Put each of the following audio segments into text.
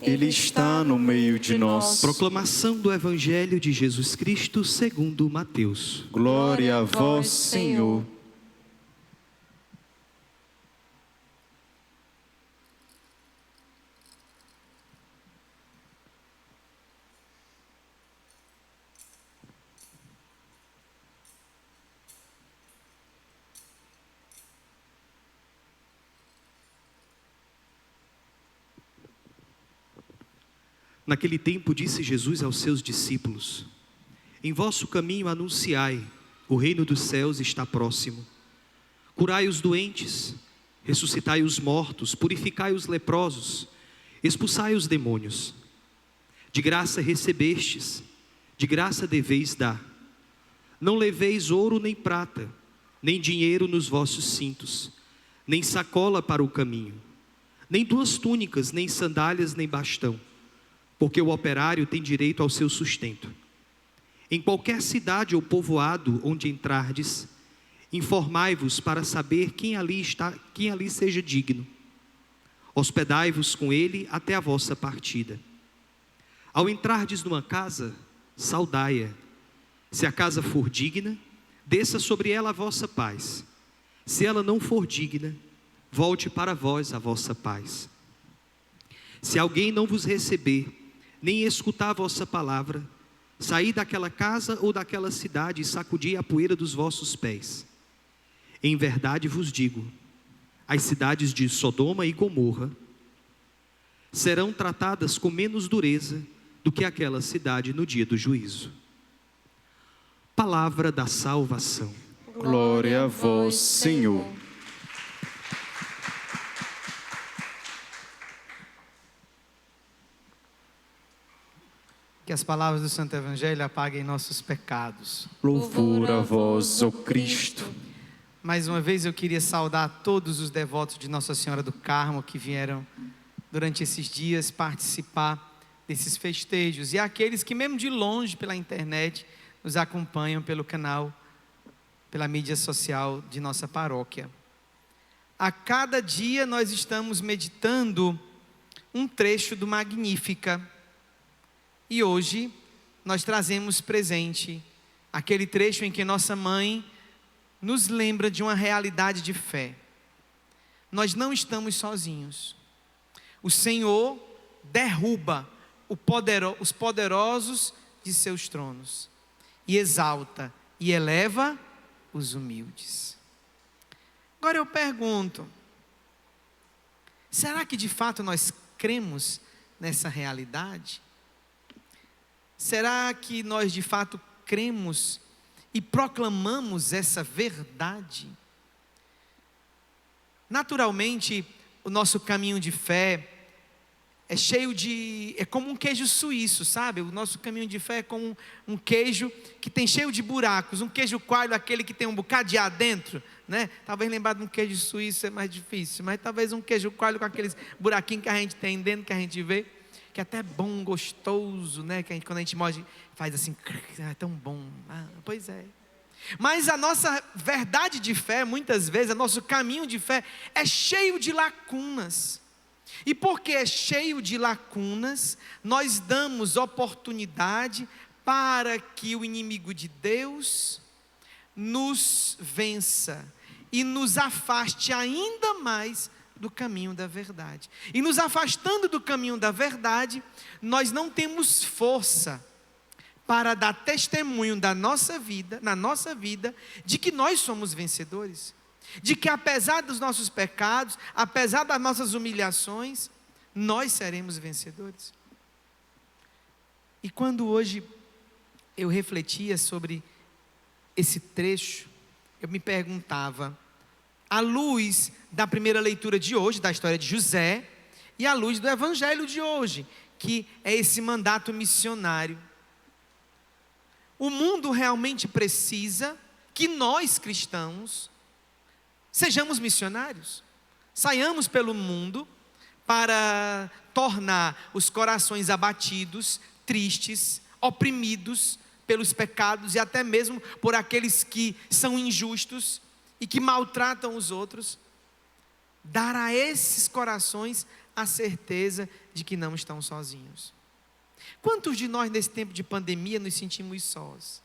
Ele está no meio de nós. Proclamação do Evangelho de Jesus Cristo segundo Mateus. Glória a vós, Senhor. Naquele tempo disse Jesus aos seus discípulos: em vosso caminho anunciai, o reino dos céus está próximo. Curai os doentes, ressuscitai os mortos, purificai os leprosos, expulsai os demônios. De graça recebestes, de graça deveis dar. Não leveis ouro nem prata, nem dinheiro nos vossos cintos, nem sacola para o caminho, nem duas túnicas, nem sandálias, nem bastão, porque o operário tem direito ao seu sustento. Em qualquer cidade ou povoado onde entrardes, informai-vos para saber quem ali seja digno. Hospedai-vos com ele até a vossa partida. Ao entrardes numa casa, saudai-a. Se a casa for digna, desça sobre ela a vossa paz. Se ela não for digna, volte para vós a vossa paz. Se alguém não vos receber, nem escutar a vossa palavra, saí daquela casa ou daquela cidade e sacudi a poeira dos vossos pés. Em verdade vos digo, as cidades de Sodoma e Gomorra serão tratadas com menos dureza do que aquela cidade no dia do juízo. Palavra da salvação. Glória a vós, Senhor. Que as palavras do Santo Evangelho apaguem nossos pecados. Louvor a vós, ó Cristo. Mais uma vez eu queria saudar todos os devotos de Nossa Senhora do Carmo que vieram durante esses dias participar desses festejos. E aqueles que mesmo de longe pela internet nos acompanham pelo canal, pela mídia social de nossa paróquia. A cada dia nós estamos meditando um trecho do Magnífica. E hoje nós trazemos presente aquele trecho em que nossa mãe nos lembra de uma realidade de fé. Nós não estamos sozinhos. O Senhor derruba os poderosos de seus tronos e exalta e eleva os humildes. Agora eu pergunto, será que de fato nós cremos nessa realidade? Será que nós de fato cremos e proclamamos essa verdade? Naturalmente, o nosso caminho de fé é como um queijo suíço, sabe? O nosso caminho de fé é como um queijo que tem cheio de buracos, um queijo coalho, aquele que tem um bocado de ar dentro, né? Talvez lembrar de um queijo suíço é mais difícil, mas talvez um queijo coalho com aqueles buraquinhos que a gente tem dentro, que a gente vê, que é até bom, gostoso, né? Que quando a gente morde, faz assim, é tão bom. Pois é. Mas a nossa verdade de fé, muitas vezes, o nosso caminho de fé é cheio de lacunas. E porque é cheio de lacunas, nós damos oportunidade para que o inimigo de Deus nos vença e nos afaste ainda mais do caminho da verdade. E nos afastando do caminho da verdade, nós não temos força para dar testemunho na nossa vida, de que nós somos vencedores. De que apesar dos nossos pecados, apesar das nossas humilhações, nós seremos vencedores. E quando hoje eu refletia sobre esse trecho, eu me perguntava, à luz da primeira leitura de hoje, da história de José, e à luz do Evangelho de hoje, que é esse mandato missionário, o mundo realmente precisa que nós cristãos sejamos missionários, saiamos pelo mundo para tornar os corações abatidos, tristes, oprimidos pelos pecados e até mesmo por aqueles que são injustos e que maltratam os outros, dar a esses corações a certeza de que não estão sozinhos. Quantos de nós nesse tempo de pandemia nos sentimos sós?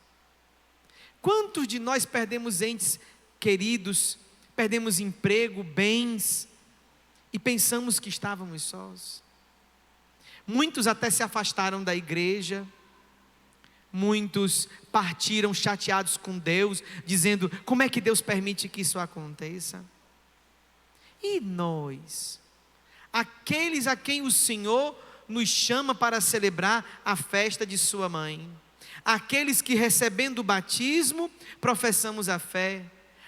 Quantos de nós perdemos entes queridos, perdemos emprego, bens, e pensamos que estávamos sós? Muitos até se afastaram da igreja, muitos partiram chateados com Deus, dizendo: como é que Deus permite que isso aconteça? E nós, aqueles a quem o Senhor nos chama para celebrar a festa de sua mãe, aqueles que recebendo o batismo professamos a fé,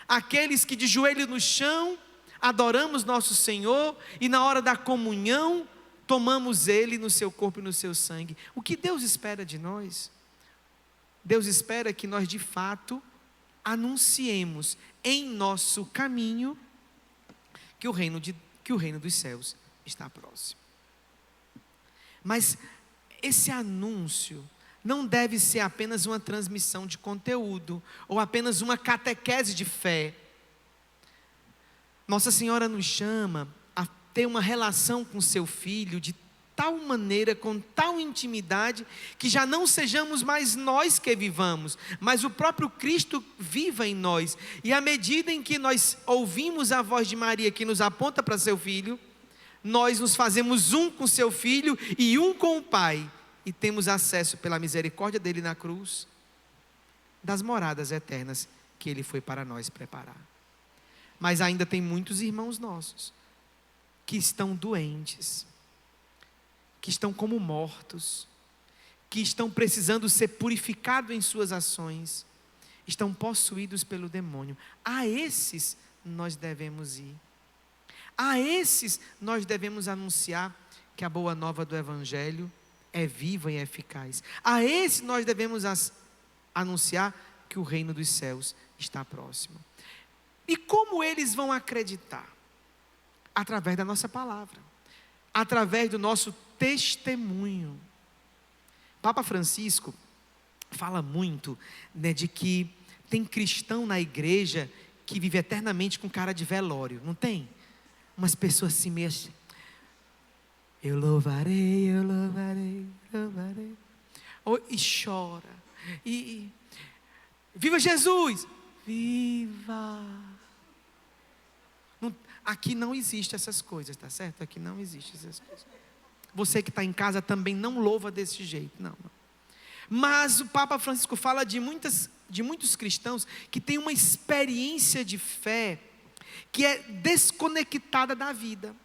aqueles que de joelho no chão adoramos nosso Senhor e na hora da comunhão tomamos Ele no seu corpo e no seu sangue. O que Deus espera de nós? Deus espera que nós de fato anunciemos em nosso caminho que o reino dos céus está próximo. Mas esse anúncio não deve ser apenas uma transmissão de conteúdo ou apenas uma catequese de fé. Nossa Senhora nos chama a ter uma relação com seu Filho de tal maneira, com tal intimidade, que já não sejamos mais nós que vivamos, mas o próprio Cristo viva em nós. E à medida em que nós ouvimos a voz de Maria que nos aponta para seu Filho, nós nos fazemos um com seu Filho e um com o Pai, e temos acesso pela misericórdia dele na cruz, das moradas eternas que ele foi para nós preparar. Mas ainda tem muitos irmãos nossos que estão doentes, que estão como mortos, que estão precisando ser purificados em suas ações, estão possuídos pelo demônio. A esses nós devemos ir. A esses nós devemos anunciar que a boa nova do Evangelho é viva e eficaz. A esses nós devemos anunciar que o reino dos céus está próximo. E como eles vão acreditar? Através da nossa palavra, através do nosso testemunho. Papa Francisco fala muito, né, de que tem cristão na igreja que vive eternamente com cara de velório, não tem? Umas pessoas assim meio assim, eu louvarei, eu louvarei, louvarei, e chora, e viva Jesus, viva. Aqui não existe essas coisas, tá certo? Aqui não existe essas coisas. Você que está em casa também não louva desse jeito, não. Mas o Papa Francisco fala de muitos cristãos que têm uma experiência de fé que é desconectada da vida.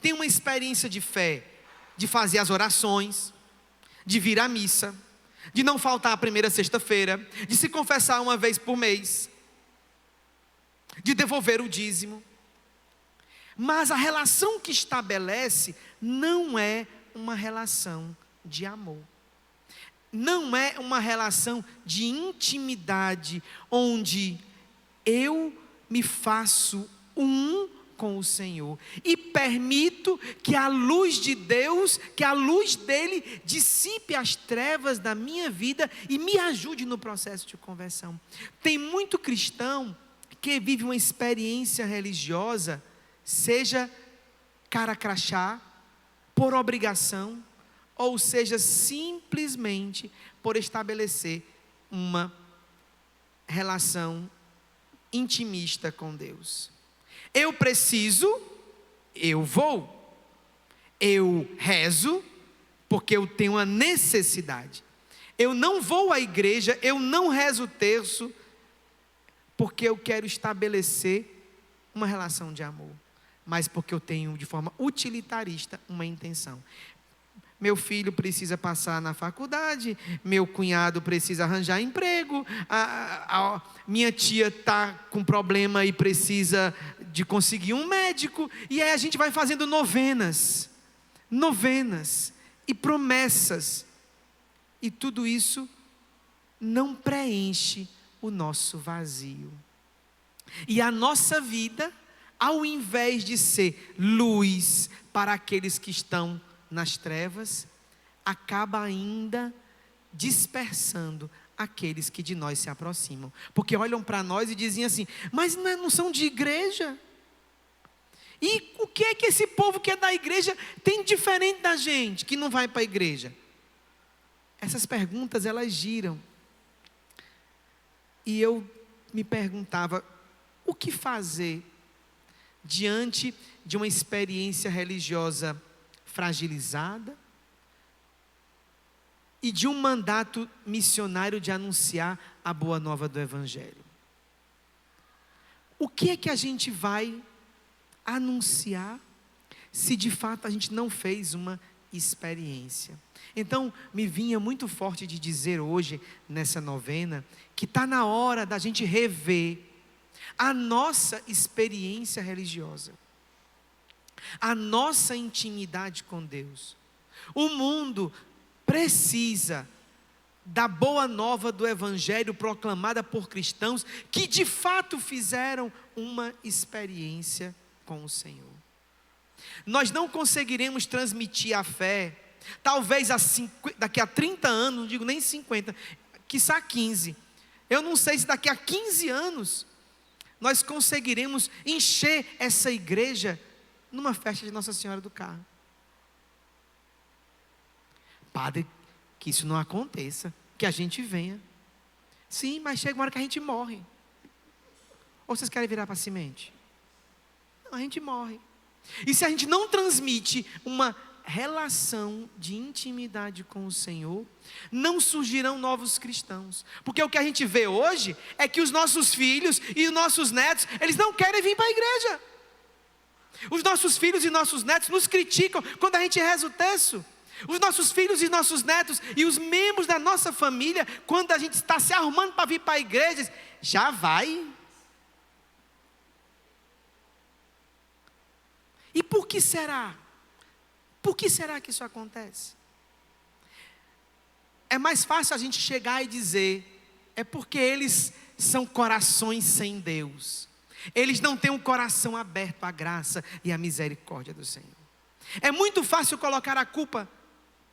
Tem uma experiência de fé de fazer as orações, de vir à missa, de não faltar a primeira sexta-feira, de se confessar uma vez por mês, de devolver o dízimo. Mas a relação que estabelece não é uma relação de amor. Não é uma relação de intimidade, onde eu me faço um com o Senhor e permito que a luz de Deus, que a luz dele dissipe as trevas da minha vida e me ajude no processo de conversão. Tem muito cristão que vive uma experiência religiosa, seja cara crachá, por obrigação, ou seja, simplesmente por estabelecer uma relação intimista com Deus. Eu preciso, eu vou, eu rezo, porque eu tenho uma necessidade. Eu não vou à igreja, eu não rezo o terço, porque eu quero estabelecer uma relação de amor, mas porque eu tenho de forma utilitarista uma intenção. Meu filho precisa passar na faculdade, meu cunhado precisa arranjar emprego, minha tia está com problema e precisa de conseguir um médico, e aí a gente vai fazendo novenas e promessas, e tudo isso não preenche o nosso vazio. E a nossa vida, ao invés de ser luz para aqueles que estão nas trevas, acaba ainda dispersando aqueles que de nós se aproximam, porque olham para nós e dizem assim: mas não são de igreja, E o que é que esse povo que é da igreja tem diferente da gente, que não vai para a igreja? Essas perguntas, elas giram. E eu me perguntava, o que fazer diante de uma experiência religiosa fragilizada e de um mandato missionário de anunciar a boa nova do Evangelho? O que é que a gente vai anunciar se de fato a gente não fez uma experiência? Então, me vinha muito forte de dizer hoje, nessa novena, que está na hora da gente rever a nossa experiência religiosa, a nossa intimidade com Deus. O mundo precisa da boa nova do Evangelho proclamada por cristãos que de fato fizeram uma experiência com o Senhor. Nós não conseguiremos transmitir a fé, talvez daqui a 30 anos, não digo nem 50, quiçá 15. Eu não sei se daqui a 15 anos nós conseguiremos encher essa igreja numa festa de Nossa Senhora do Carmo. Padre, que isso não aconteça, que a gente venha. Sim, mas chega uma hora que a gente morre. Ou vocês querem virar para semente? Não, a gente morre. E se a gente não transmite uma relação de intimidade com o Senhor, não surgirão novos cristãos. Porque o que a gente vê hoje é que os nossos filhos e os nossos netos, eles não querem vir para a igreja. Os nossos filhos e nossos netos nos criticam quando a gente reza o terço. Os nossos filhos e nossos netos e os membros da nossa família, quando a gente está se arrumando para vir para a igreja, já vai. E por que será? Por que será que isso acontece? É mais fácil a gente chegar e dizer, é porque eles são corações sem Deus. Eles não têm um coração aberto à graça e à misericórdia do Senhor. É muito fácil colocar a culpa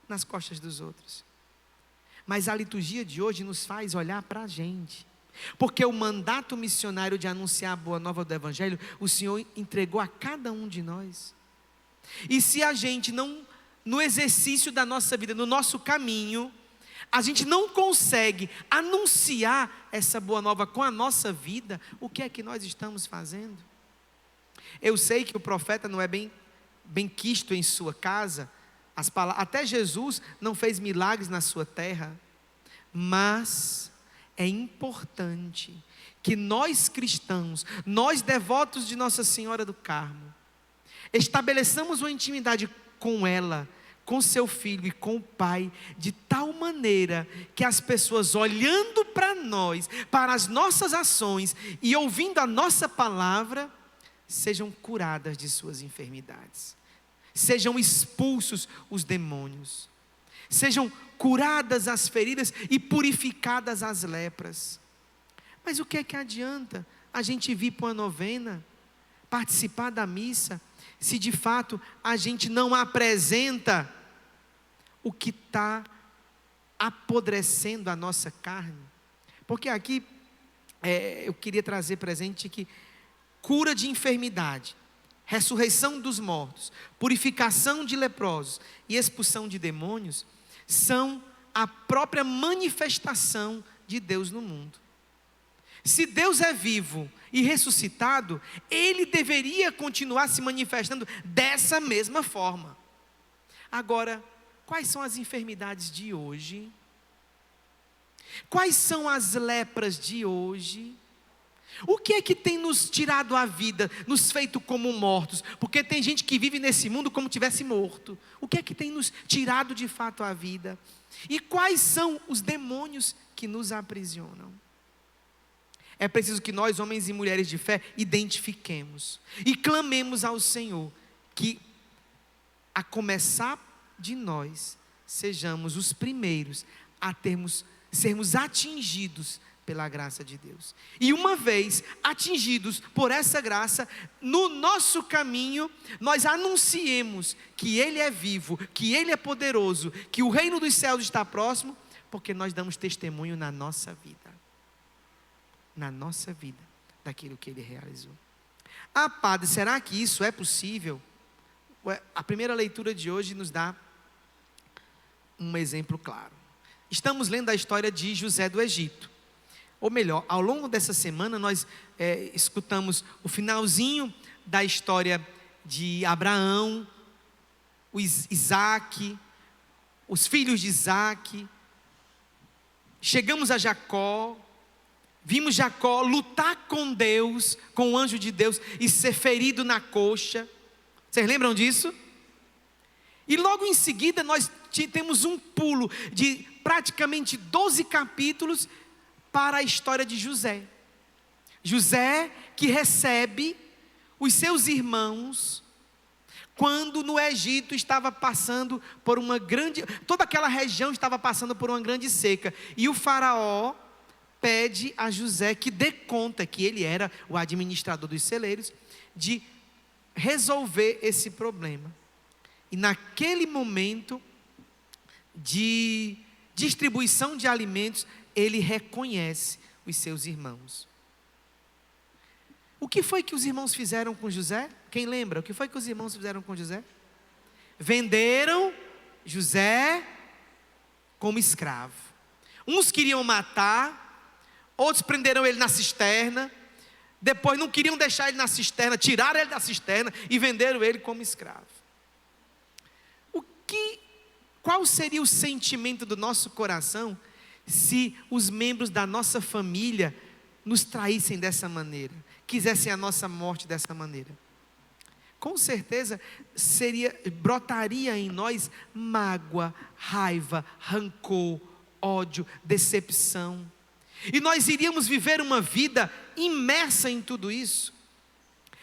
nas costas dos outros. Mas a liturgia de hoje nos faz olhar para a gente. Porque o mandato missionário de anunciar a boa nova do Evangelho, o Senhor entregou a cada um de nós. E se a gente não, no exercício da nossa vida, no nosso caminho, a gente não consegue anunciar essa boa nova com a nossa vida, o que é que nós estamos fazendo? Eu sei que o profeta não é bem quisto em sua casa, até Jesus não fez milagres na sua terra, mas é importante que nós cristãos, nós devotos de Nossa Senhora do Carmo, estabeleçamos uma intimidade com ela, com seu filho e com o Pai, de tal maneira que as pessoas olhando para nós, para as nossas ações e ouvindo a nossa palavra, sejam curadas de suas enfermidades, sejam expulsos os demônios, sejam curadas as feridas e purificadas as lepras. Mas o que é que adianta a gente vir para uma novena, participar da missa, se de fato a gente não apresenta o que está apodrecendo a nossa carne? Porque aqui eu queria trazer presente que cura de enfermidade, ressurreição dos mortos, purificação de leprosos e expulsão de demônios são a própria manifestação de Deus no mundo. Se Deus é vivo e ressuscitado, Ele deveria continuar se manifestando dessa mesma forma. Agora, quais são as enfermidades de hoje? Quais são as lepras de hoje? O que é que tem nos tirado a vida, nos feito como mortos? Porque tem gente que vive nesse mundo como tivesse morto. O que é que tem nos tirado de fato a vida? E quais são os demônios que nos aprisionam? É preciso que nós, homens e mulheres de fé, identifiquemos e clamemos ao Senhor que, a começar de nós, sejamos os primeiros a sermos atingidos pela graça de Deus. E uma vez atingidos por essa graça, no nosso caminho, nós anunciemos que Ele é vivo, que Ele é poderoso, que o reino dos céus está próximo, porque nós damos testemunho na nossa vida, daquilo que Ele realizou. Ah, padre, será que isso é possível? A primeira leitura de hoje nos dá um exemplo claro. Estamos lendo a história de José do Egito. Ou melhor, ao longo dessa semana nós escutamos o finalzinho da história de Abraão, Isaac, os filhos de Isaac. Chegamos a Jacó, vimos Jacó lutar com Deus, com o anjo de Deus, e ser ferido na coxa. Vocês lembram disso? E logo em seguida nós temos um pulo de praticamente 12 capítulos para a história de José. José que recebe os seus irmãos quando no Egito estava passando por uma grande, toda aquela região estava passando por uma grande seca, e o faraó pede a José que dê conta, que ele era o administrador dos celeiros, de resolver esse problema. E naquele momento de distribuição de alimentos, ele reconhece os seus irmãos. O que foi que os irmãos fizeram com José? Quem lembra? O que foi que os irmãos fizeram com José? Venderam José como escravo. Uns queriam matar, outros prenderam ele na cisterna, depois não queriam deixar ele na cisterna, tiraram ele da cisterna e venderam ele como escravo. Qual seria o sentimento do nosso coração se os membros da nossa família nos traíssem dessa maneira, quisessem a nossa morte dessa maneira? Com certeza brotaria em nós mágoa, raiva, rancor, ódio, decepção. E nós iríamos viver uma vida imersa em tudo isso.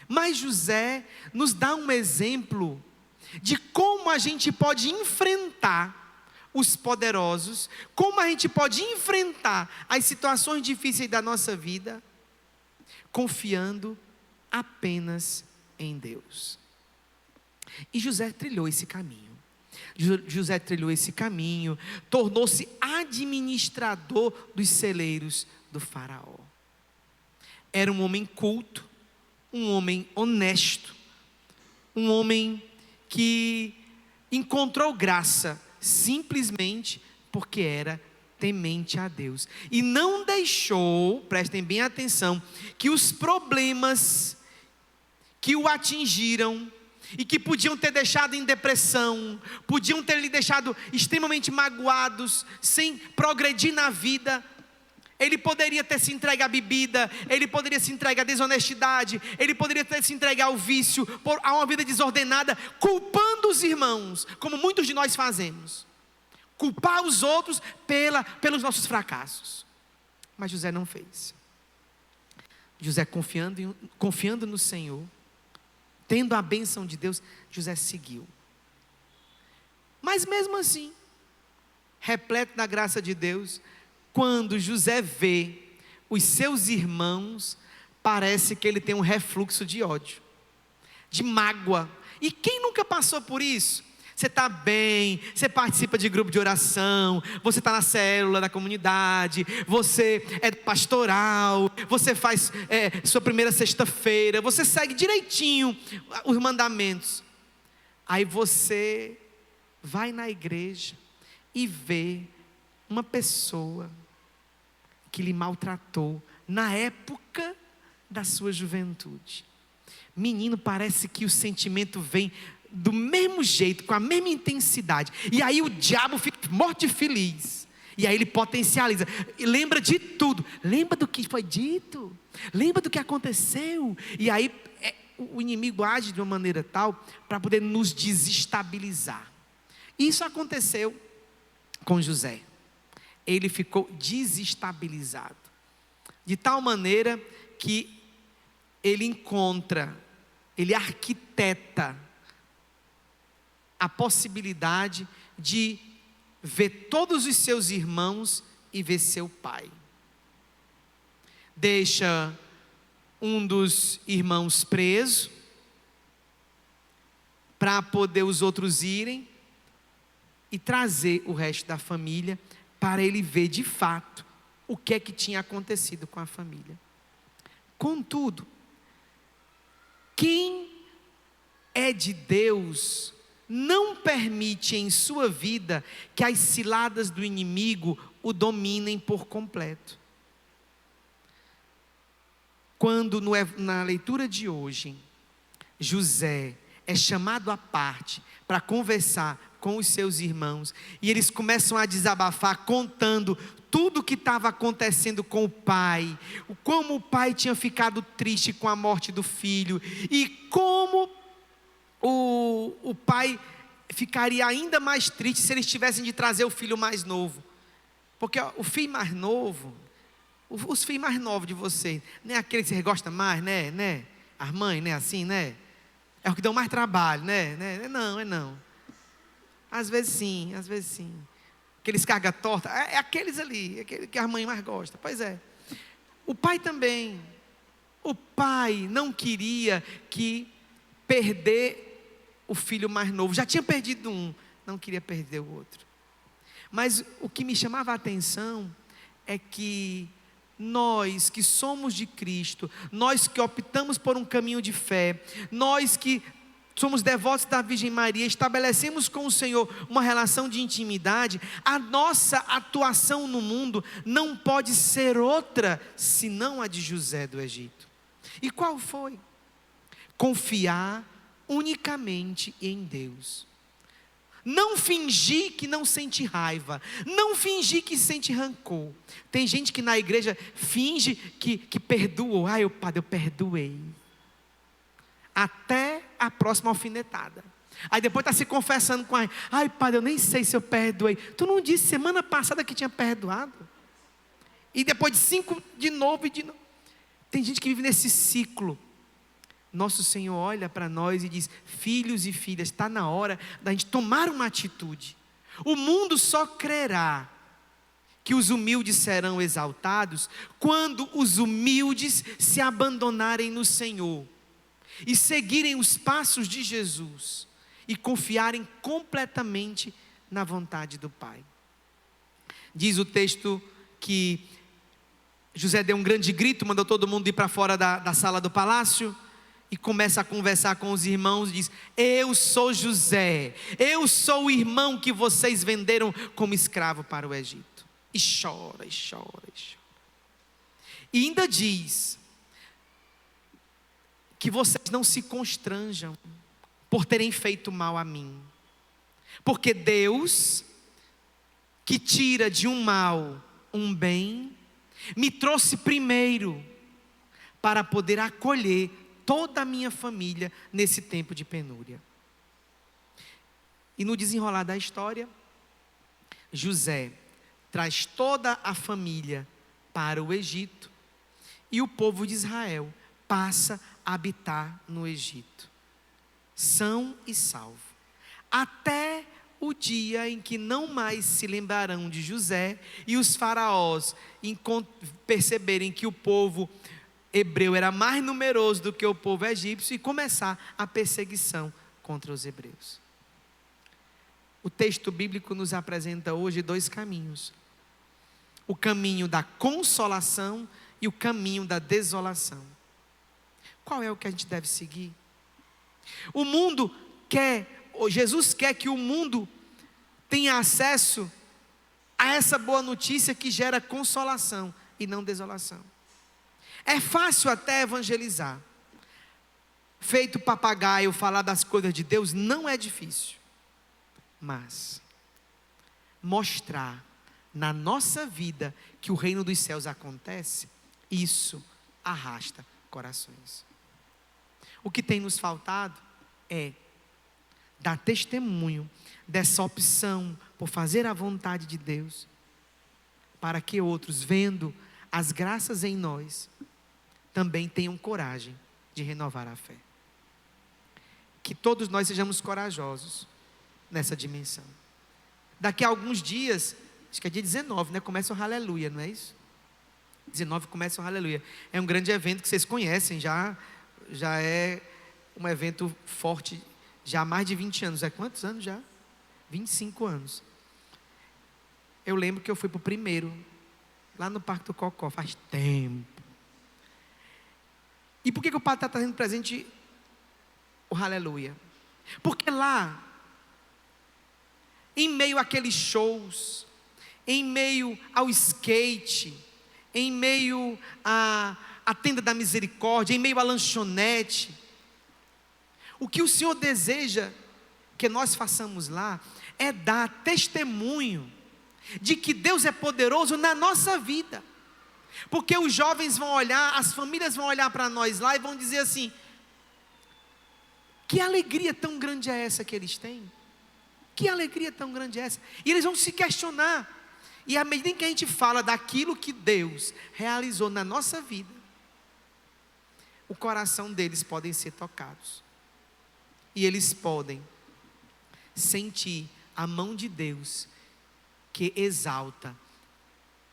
Mas José nos dá um exemplo de como a gente pode enfrentar os poderosos, como a gente pode enfrentar as situações difíceis da nossa vida, confiando apenas em Deus. E José trilhou esse caminho. José trilhou esse caminho, tornou-se administrador dos celeiros do faraó. Era um homem culto, um homem honesto, um homem que encontrou graça simplesmente porque era temente a Deus. E não deixou, prestem bem atenção, que os problemas que o atingiram e que podiam ter deixado em depressão, podiam ter lhe deixado extremamente magoados, sem progredir na vida. Ele poderia ter se entregue à bebida, ele poderia se entregar à desonestidade, ele poderia ter se entregue ao vício, a uma vida desordenada, culpando os irmãos, como muitos de nós fazemos. Culpar os outros pelos nossos fracassos. Mas José não fez. José confiando no Senhor, tendo a bênção de Deus, José seguiu. Mas mesmo assim, repleto da graça de Deus, quando José vê os seus irmãos, parece que ele tem um refluxo de ódio, de mágoa. E quem nunca passou por isso? Você está bem, você participa de grupo de oração, você está na célula da comunidade, você é pastoral, você faz sua primeira sexta-feira, você segue direitinho os mandamentos. Aí você vai na igreja e vê uma pessoa que lhe maltratou na época da sua juventude. Menino, parece que o sentimento vem do mesmo jeito, com a mesma intensidade. E aí o diabo fica morto e feliz. E aí ele potencializa. E lembra de tudo. Lembra do que foi dito. Lembra do que aconteceu. E aí o inimigo age de uma maneira tal para poder nos desestabilizar. Isso aconteceu com José. Ele ficou desestabilizado. De tal maneira que ele arquiteta a possibilidade de ver todos os seus irmãos e ver seu pai. Deixa um dos irmãos preso, para poder os outros irem, e trazer o resto da família, para ele ver de fato o que é que tinha acontecido com a família. Contudo, Quem é de Deus não permite em sua vida que as ciladas do inimigo o dominem por completo. Quando na leitura de hoje, José é chamado à parte para conversar com os seus irmãos, e eles começam a desabafar, contando tudo o que estava acontecendo com o pai, como o pai tinha ficado triste com a morte do filho, e como o pai ficaria ainda mais triste se eles tivessem de trazer o filho mais novo, porque o filho mais novo, os filhos mais novos de vocês, não é aquele que você gosta mais, né? As mães, né? Assim, né? É o que dão mais trabalho, né? Não. Às vezes sim. Aqueles carga torta, é aqueles ali, aquele que a mãe mais gosta. Pois é. O pai também. O pai não queria perder o filho mais novo. Já tinha perdido um, não queria perder o outro. Mas o que me chamava a atenção é que nós que somos de Cristo, nós que optamos por um caminho de fé, nós que somos devotos da Virgem Maria, estabelecemos com o Senhor uma relação de intimidade, a nossa atuação no mundo não pode ser outra senão a de José do Egito. E qual foi? Confiar unicamente em Deus. Não fingir que não sente raiva, não fingir que sente rancor. Tem gente que na igreja finge que perdoou. Padre, eu perdoei. Até a próxima alfinetada. Aí depois está se confessando com a... Padre, eu nem sei se eu perdoei. Tu não disse semana passada que tinha perdoado? E depois de 5, de novo e de novo. Tem gente que vive nesse ciclo. Nosso Senhor olha para nós e diz: filhos e filhas, está na hora da gente tomar uma atitude. O mundo só crerá que os humildes serão exaltados quando os humildes se abandonarem no Senhor e seguirem os passos de Jesus e confiarem completamente na vontade do Pai. Diz o texto que José deu um grande grito, mandou todo mundo ir para fora da sala do palácio e começa a conversar com os irmãos e diz: eu sou José, eu sou o irmão que vocês venderam como escravo para o Egito. E chora. E ainda diz que vocês não se constranjam por terem feito mal a mim, porque Deus, que tira de um mal um bem, me trouxe primeiro para poder acolher toda a minha família nesse tempo de penúria. E no desenrolar da história, José traz toda a família para o Egito e o povo de Israel passa a habitar no Egito, são e salvo, até o dia em que não mais se lembrarão de José e os faraós perceberem que o povo hebreu era mais numeroso do que o povo egípcio e começar a perseguição contra os hebreus. O texto bíblico nos apresenta hoje 2 caminhos: o caminho da consolação e o caminho da desolação. Qual é o que a gente deve seguir? O mundo Jesus quer que o mundo tenha acesso a essa boa notícia que gera consolação e não desolação. É fácil até evangelizar. Feito papagaio, falar das coisas de Deus não é difícil. Mas mostrar na nossa vida que o reino dos céus acontece, isso arrasta corações. O que tem nos faltado é dar testemunho dessa opção por fazer a vontade de Deus, para que outros, vendo as graças em nós, também tenham coragem de renovar a fé. Que todos nós sejamos corajosos nessa dimensão. Daqui a alguns dias, acho que é dia 19, né? Começa o Aleluia, não é isso? 19 começa o Aleluia. É um grande evento que vocês conhecem, já é um evento forte, já há mais de 20 anos. É quantos anos já? 25 anos. Eu lembro que eu fui para o primeiro, lá no Parque do Cocó, faz tempo. E por que o Padre está trazendo presente o aleluia. Porque lá, em meio àqueles shows, em meio ao skate, em meio à tenda da misericórdia, em meio à lanchonete, o que o Senhor deseja que nós façamos lá é dar testemunho de que Deus é poderoso na nossa vida. Porque os jovens vão olhar, as famílias vão olhar para nós lá e vão dizer assim: que alegria tão grande é essa que eles têm? Que alegria tão grande é essa? E eles vão se questionar. E à medida que a gente fala daquilo que Deus realizou na nossa vida, o coração deles podem ser tocados. E eles podem sentir a mão de Deus que exalta,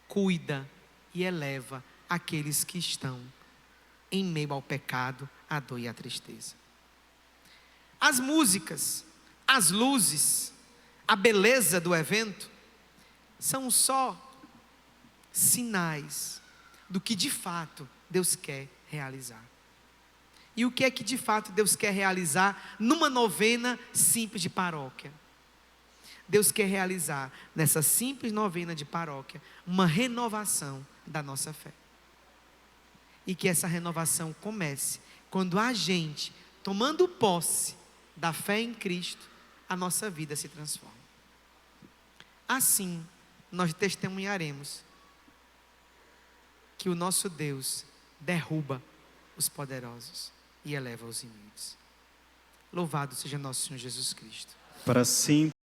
cuida e eleva aqueles que estão em meio ao pecado, à dor e à tristeza. As músicas, as luzes, a beleza do evento são só sinais do que de fato Deus quer realizar. E o que é que de fato Deus quer realizar numa novena simples de paróquia? Deus quer realizar nessa simples novena de paróquia uma renovação da nossa fé. E que essa renovação comece quando a gente, tomando posse da fé em Cristo, a nossa vida se transforma. Assim, nós testemunharemos que o nosso Deus derruba os poderosos e eleva os humildes. Louvado seja nosso Senhor Jesus Cristo. Para sempre